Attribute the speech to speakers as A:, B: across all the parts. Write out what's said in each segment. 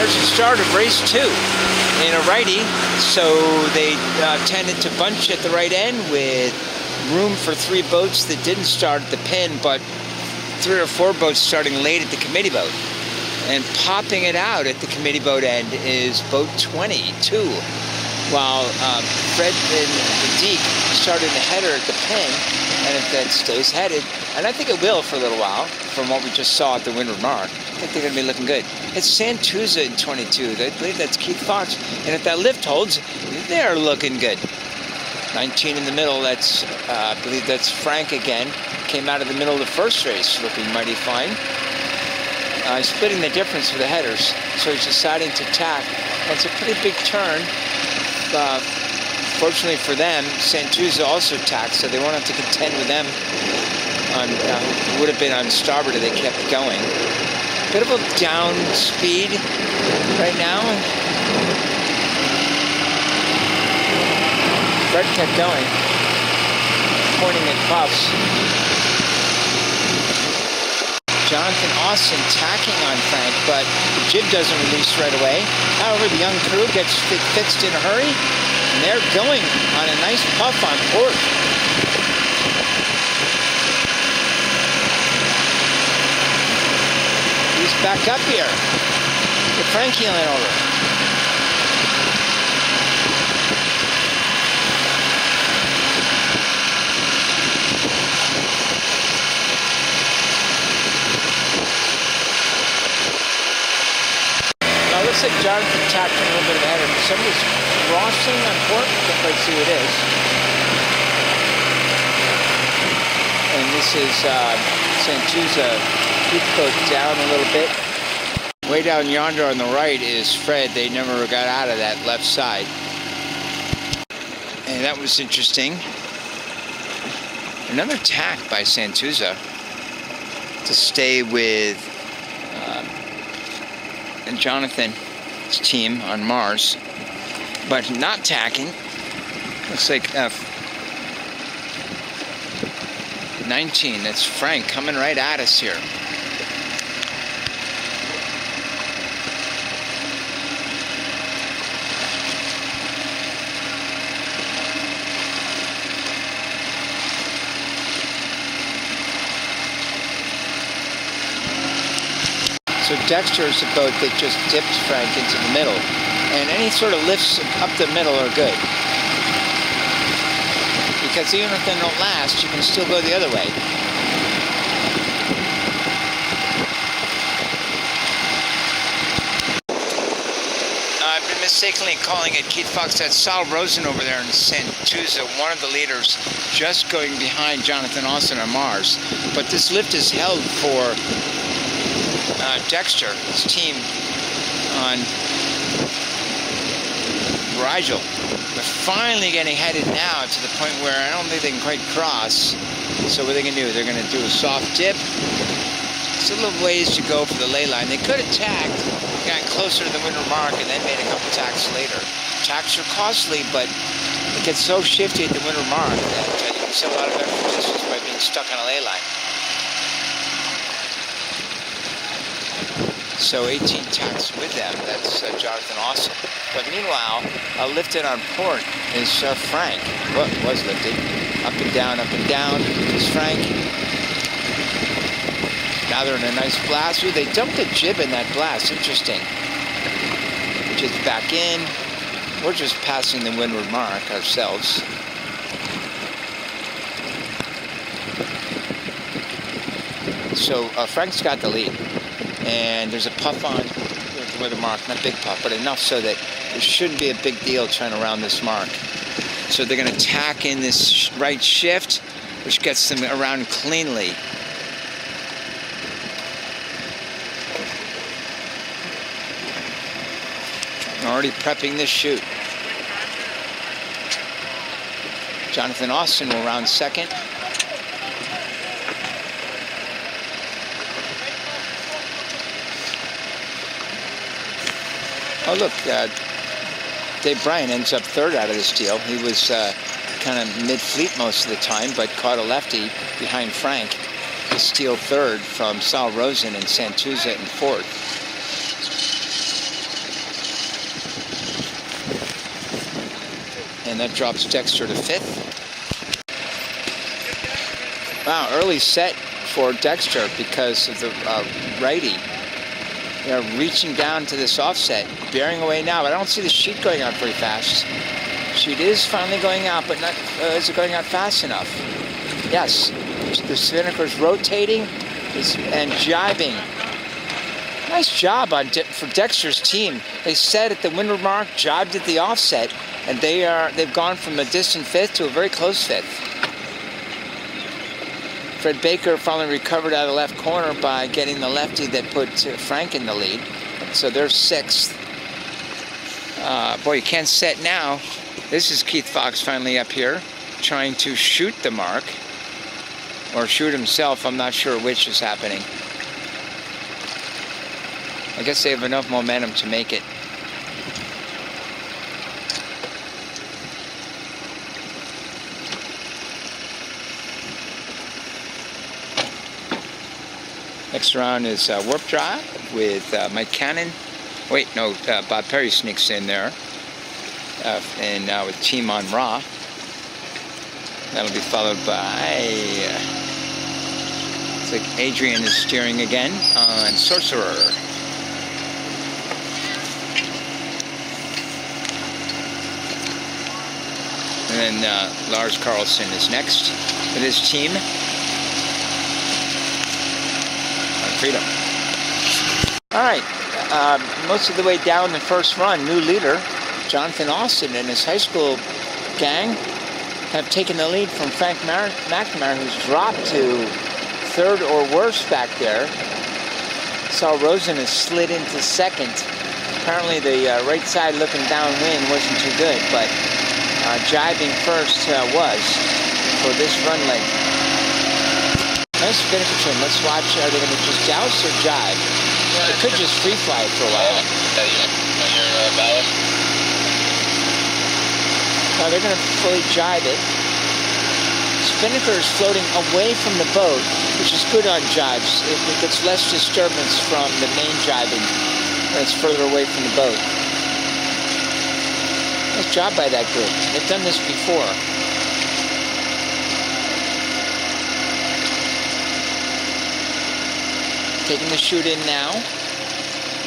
A: there's the start of race 2 in a righty. So they tended to bunch at the right end with room for 3 boats that didn't start at the pin, but 3 or 4 boats starting late at the committee boat. And popping it out at the committee boat end is boat 22, while Fred and the Deke started the header at the pin, and if that stays headed, and I think it will for a little while, from what we just saw at the Windward Mark, I think they're going to be looking good. It's Santuza in 22. I believe that's Keith Fox, and if that lift holds, they're looking good. 19 in the middle, that's I believe that's Frank again. Came out of the middle of the first race looking mighty fine. Splitting the difference for the headers, so he's deciding to tack. That's a pretty big turn. Fortunately for them, Santuza also tacked, so they won't have to contend with them. Would have been on starboard if they kept going. Bit of a down speed right now. Fred kept going, pointing at puffs. Jonathan Austin tacking on Frank, but the jib doesn't release right away. However, the young crew gets fixed in a hurry, and they're going on a nice puff on port. He's back up here with Frank heeling over. Looks like Jonathan tapped in a little bit of a header. Somebody's crossing on port. Can't quite see who it is. And this is Santuza. Keith boat down a little bit. Way down yonder on the right is Fred. They never got out of that left side. And that was interesting. Another tack by Santuza to stay with and Jonathan's team on Mars, but not tacking. Looks like 19, that's Frank coming right at us here. So Dexter is the boat that just dips Frank into the middle. And any sort of lifts up the middle are good. Because even if they don't last, you can still go the other way. I've been mistakenly calling it Keith Fox. That's Sal Rosen over there in Santuza, one of the leaders, just going behind Jonathan Austin on Mars. But this lift is held for Dexter, his team on Rigel. They're finally getting headed now to the point where I don't think they can quite cross. So what are they going to do? They're going to do a soft dip. It's a little ways to go for the ley line. They could have tacked, got closer to the Windward Mark, and then made a couple tacks later. Tacks are costly, but it gets so shifty at the Windward Mark that you can sell a lot of extra distance by being stuck on a ley line. So 18 tacks with them. That's Jonathan Austin. But meanwhile, lifted on port is Frank. Well, was lifted. Up and down is Frank. Now they're in a nice blast. Ooh, they dumped a jib in that blast. Interesting. Just back in. We're just passing the Windward Mark ourselves. So Frank's got the lead. And there's a puff on with the mark, not a big puff, but enough so that it shouldn't be a big deal trying to round this mark. So they're going to tack in this right shift, which gets them around cleanly. Already prepping this chute. Jonathan Austin will round second. Oh, look, Dave Bryan ends up third out of this deal. He was kind of mid-fleet most of the time, but caught a lefty behind Frank to steal third from Sal Rosen and Santuza in fourth. and that drops Dexter to 5th. Wow, early set for Dexter because of the righty. They're reaching down to this offset, bearing away now, but I don't see the sheet going out very fast. Sheet is finally going out, but not is it going out fast enough? Yes, the spinnaker's rotating and jibing. Nice job for Dexter's team. They set at the windward mark, jibed at the offset, and they've gone from a distant 5th to a very close 5th. Fred Baker finally recovered out of the left corner by getting the lefty that put Frank in the lead. So they're 6th. Boy, you can't set now. This is Keith Fox finally up here, trying to shoot the mark. Or shoot himself, I'm not sure which is happening. I guess they have enough momentum to make it. Next round is Warp Drive with Mike Cannon. Wait, no, Bob Perry sneaks in there. And now with Team on Raw. That'll be followed by, it's like Adrian is steering again on Sorcerer. And then Lars Carlson is next with his team. Freedom. All right, most of the way down the first run, new leader, Jonathan Austin and his high school gang have taken the lead from Frank McNamara, who's dropped to 3rd or worse back there. Saul Rosen has slid into 2nd. Apparently the right side looking downwind wasn't too good, but jibing first was for this run length. Nice spinnaker trim. Let's watch. Are they going to just joust or jibe? It could just free fly for a while. No, they're going to fully jibe it. Spinnaker is floating away from the boat, which is good on jibes. It gets less disturbance from the main jibing when it's further away from the boat. Nice job by that group. They've done this before. Taking the chute in now.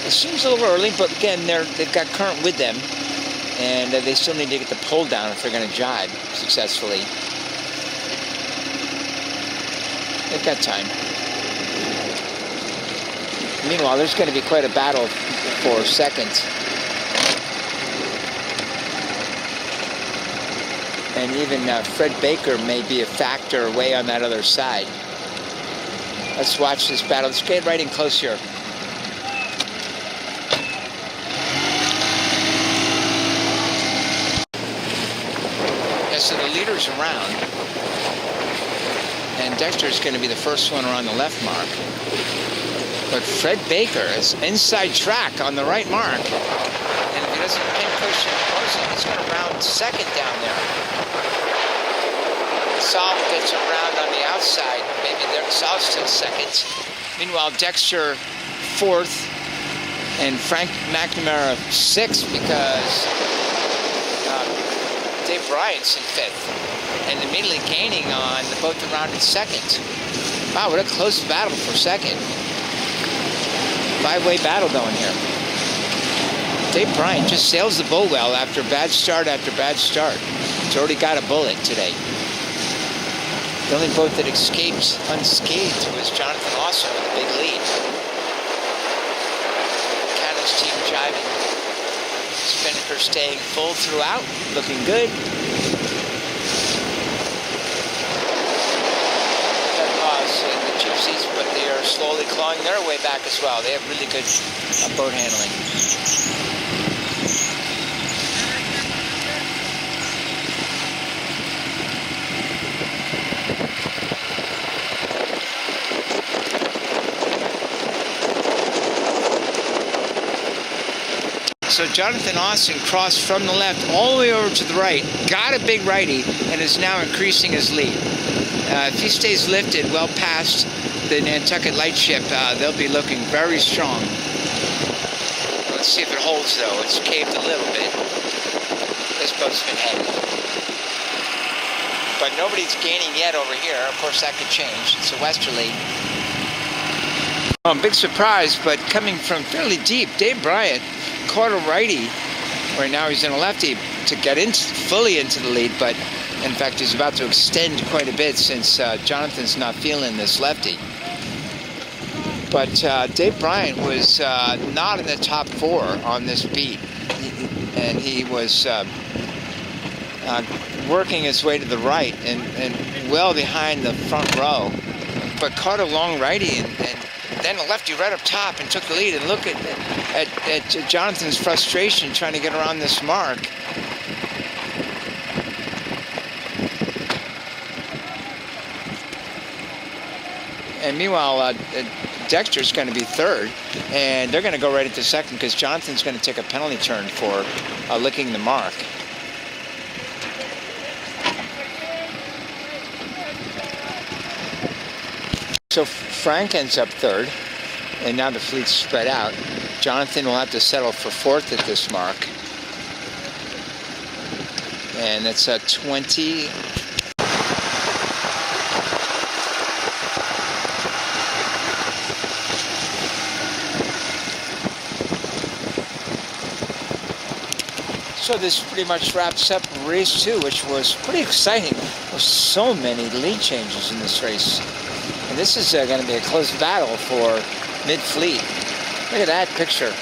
A: It seems a little early, but again, they've got current with them, and they still need to get the pole down if they're going to jibe successfully. They've got time. Meanwhile, there's going to be quite a battle for 2nd. And even Fred Baker may be a factor way on that other side. Let's watch this battle. Let's get right in close here. Yeah, so the leader's around. And Dexter's going to be the first one around the left mark. But Fred Baker is inside track on the right mark. And if he doesn't pin push and close it, he's going to round 2nd down there. Saul gets him round on the outside. Maybe Saul's still 2nd. Meanwhile, Dexter 4th and Frank McNamara 6th because Dave Bryant's in 5th and immediately gaining on the boat that rounded 2nd. Wow, what a close battle for 2nd. 5-way battle going here. Dave Bryant just sails the boat well after bad start after bad start. He's already got a bullet today. The only boat that escaped unscathed was Jonathan Austin with a big lead. Cannon's team jibing. Spinnaker staying full throughout, looking good. Got pause in the Gypsies, but they are slowly clawing their way back as well. They have really good boat handling. So Jonathan Austin crossed from the left all the way over to the right, got a big righty, and is now increasing his lead. If he stays lifted well past the Nantucket Lightship, they'll be looking very strong. Let's see if it holds, though. It's caved a little bit. this boat's been headed. But nobody's gaining yet over here. Of course, that could change. It's a westerly. Big surprise, but coming from fairly deep, Dave Bryant caught a righty. Right now he's in a lefty to get fully into the lead, but in fact he's about to extend quite a bit since Jonathan's not feeling this lefty. But Dave Bryant was not in the top 4 on this beat, and he was working his way to the right and well behind the front row, but caught a long righty and then a lefty right up top and took the lead. And look at Jonathan's frustration trying to get around this mark. And meanwhile, Dexter's going to be third, and they're going to go right into second because Jonathan's going to take a penalty turn for licking the mark. So Frank ends up third, and now the fleet's spread out. Jonathan will have to settle for fourth at this mark. And it's a 20. So this pretty much wraps up race 2, which was pretty exciting. There were so many lead changes in this race. And this is going to be a close battle for mid-fleet. Look at that picture.